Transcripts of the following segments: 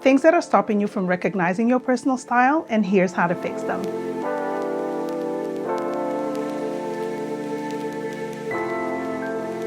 Things that are stopping you from recognizing your personal style, and here's how to fix them.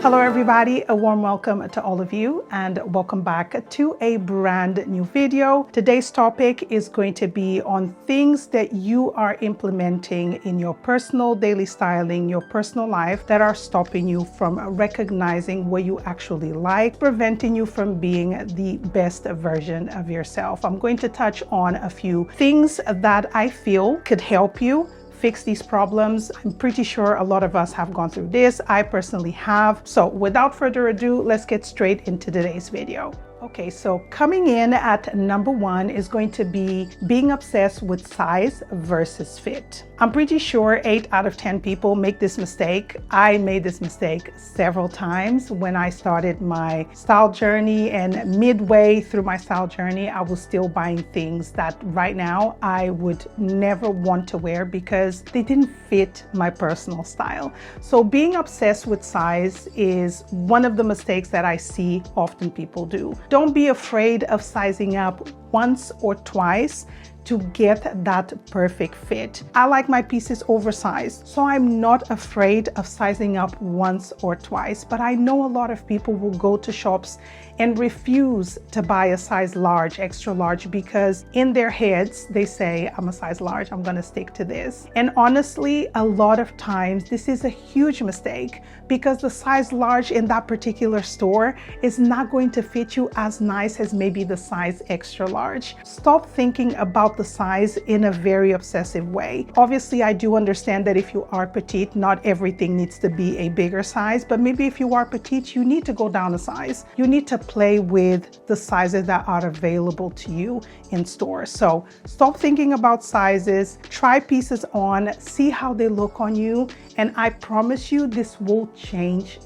Hello everybody, a warm welcome to all of you and welcome back to a brand new video. Today's topic is going to be on things that you are implementing in your personal daily styling, your personal life that are stopping you from recognizing what you actually like, preventing you from being the best version of yourself. I'm going to touch on a few things that I feel could help you fix these problems. I'm pretty sure a lot of us have gone through this. I personally have. So without further ado, let's get straight into today's video. Okay, so coming in at number one is going to be being obsessed with size versus fit. I'm pretty sure 8 out of 10 people make this mistake. I made this mistake several times when I started my style journey, and midway through my style journey, I was still buying things that right now I would never want to wear because they didn't fit my personal style. So being obsessed with size is one of the mistakes that I see often people do. Don't be afraid of sizing up once or twice to get that perfect fit. I like my pieces oversized, so I'm not afraid of sizing up once or twice, but I know a lot of people will go to shops and refuse to buy a size large, extra large, because in their heads, they say, I'm a size large, I'm gonna stick to this. And honestly, a lot of times, this is a huge mistake because the size large in that particular store is not going to fit you as nice as maybe the size extra large. Stop thinking about the size in a very obsessive way. Obviously, I do understand that if you are petite, not everything needs to be a bigger size, but maybe if you are petite, you need to go down a size. You need to play with the sizes that are available to you in stores. So stop thinking about sizes, try pieces on, see how they look on you, and I promise you this will change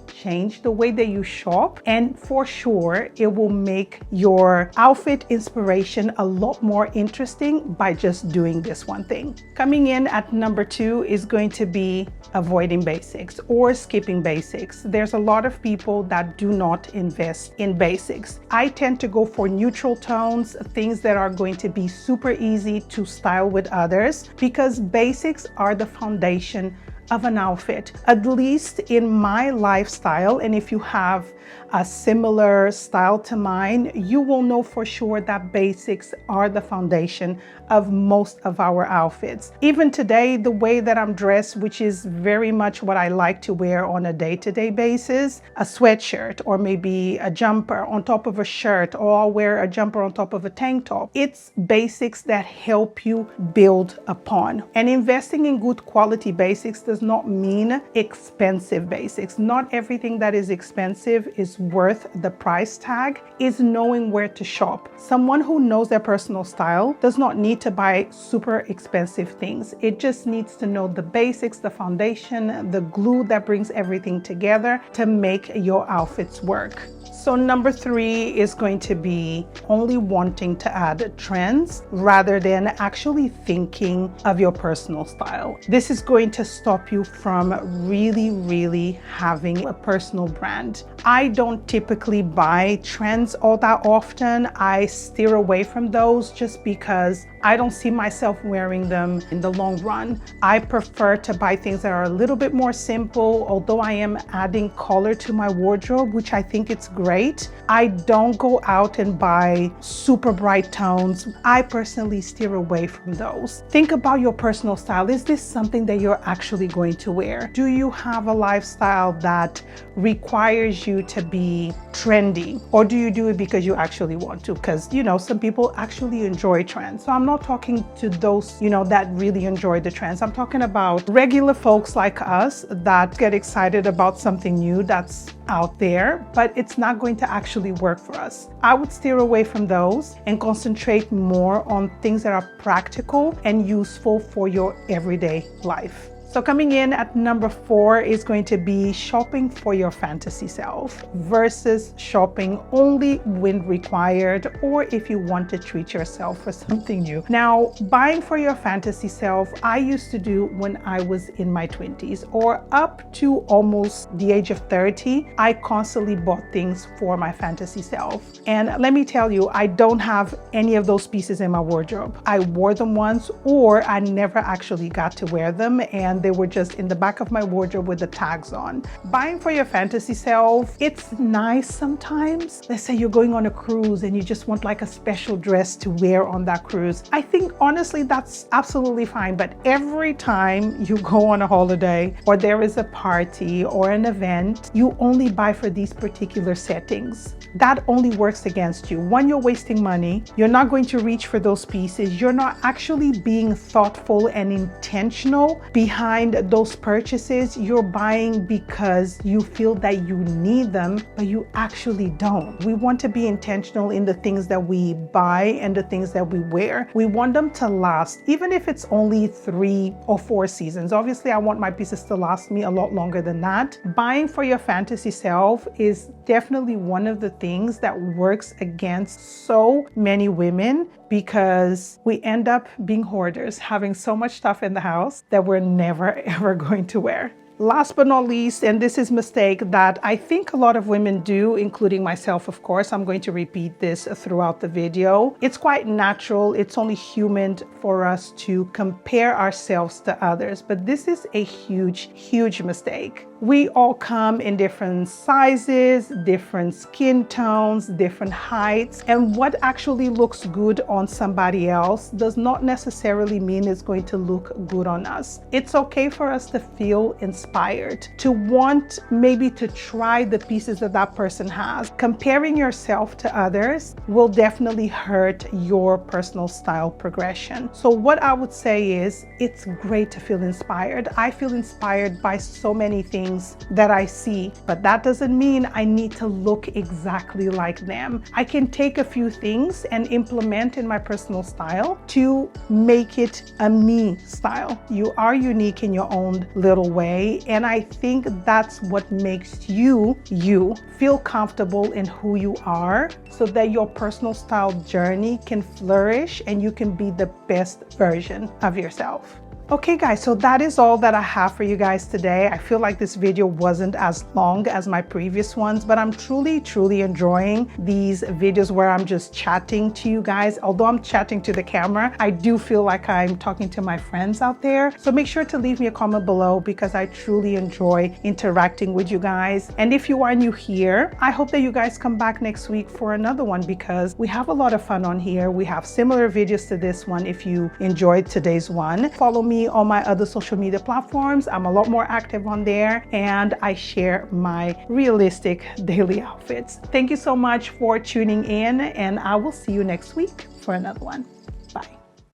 the way that you shop, and for sure it will make your outfit inspiration a lot more interesting by just doing this one thing. Coming in at number two is going to be avoiding basics or skipping basics. There's a lot of people that do not invest in basics. I tend to go for neutral tones, things that are going to be super easy to style with others, because basics are the foundation of an outfit, at least in my lifestyle. And if you have a similar style to mine, you will know for sure that basics are the foundation of most of our outfits. Even today, the way that I'm dressed, which is very much what I like to wear on a day-to-day basis, a sweatshirt or maybe a jumper on top of a shirt, or I'll wear a jumper on top of a tank top. It's basics that help you build upon. And investing in good quality basics does not mean expensive basics. Not everything that is expensive is worth the price tag. Is knowing where to shop. Someone who knows their personal style does not need to buy super expensive things. It just needs to know the basics, the foundation, the glue that brings everything together to make your outfits work. So number three is going to be only wanting to add trends rather than actually thinking of your personal style. This is going to stop you from really having a personal brand. I don't typically buy trends all that often. I steer away from those just because I don't see myself wearing them in the long run. I prefer to buy things that are a little bit more simple, although I am adding color to my wardrobe, which I think it's great. I don't go out and buy super bright tones. I personally steer away from those. Think about your personal style. Is this something that you're actually going to wear? Do you have a lifestyle that requires you to be trendy? Or do you do it because you actually want to? Because, you know, some people actually enjoy trends. So I'm not talking to those, you know, that really enjoy the trends. I'm talking about regular folks like us that get excited about something new that's out there, but it's not going to actually work for us. I would steer away from those and concentrate more on things that are practical and useful for your everyday life. So coming in at number 4 is going to be shopping for your fantasy self versus shopping only when required or if you want to treat yourself for something new. Now, buying for your fantasy self, I used to do when I was in my 20s or up to almost the age of 30. I constantly bought things for my fantasy self. And let me tell you, I don't have any of those pieces in my wardrobe. I wore them once or I never actually got to wear them, and they were just in the back of my wardrobe with the tags on. Buying for your fantasy self, it's nice sometimes. Let's say you're going on a cruise and you just want like a special dress to wear on that cruise. I think honestly that's absolutely fine, but every time you go on a holiday or there is a party or an event, you only buy for these particular settings. That only works against you. One, you're wasting money. You're not going to reach for those pieces. You're not actually being thoughtful and intentional behind those purchases. You're buying because you feel that you need them, but you actually don't. We want to be intentional in the things that we buy and the things that we wear. We want them to last, even if it's only 3 or 4 seasons. Obviously, I want my pieces to last me a lot longer than that. Buying for your fantasy self is definitely one of the things that works against so many women, because we end up being hoarders, having so much stuff in the house that we're never ever going to wear. Last but not least, and this is a mistake that I think a lot of women do, including myself, of course. I'm going to repeat this throughout the video. It's quite natural. It's only human for us to compare ourselves to others, but this is a huge, huge mistake. We all come in different sizes, different skin tones, different heights, and what actually looks good on somebody else does not necessarily mean it's going to look good on us. It's okay for us to feel inspired, to want maybe to try the pieces that that person has. Comparing yourself to others will definitely hurt your personal style progression. So what I would say is, it's great to feel inspired. I feel inspired by so many things that I see, but that doesn't mean I need to look exactly like them. I can take a few things and implement in my personal style to make it a me style. You are unique in your own little way, and I think that's what makes you feel comfortable in who you are, so that your personal style journey can flourish and you can be the best version of yourself. Okay guys, so that is all that I have for you guys today. I feel like this video wasn't as long as my previous ones, but I'm truly enjoying these videos where I'm just chatting to you guys. Although I'm chatting to the camera, I do feel like I'm talking to my friends out there. So make sure to leave me a comment below, because I truly enjoy interacting with you guys. And if you are new here, I hope that you guys come back next week for another one, because we have a lot of fun on here. We have similar videos to this one if you enjoyed today's one. Follow me on my other social media platforms. I'm a lot more active on there, and I share my realistic daily outfits. Thank you so much for tuning in, and I will see you next week for another one. Bye.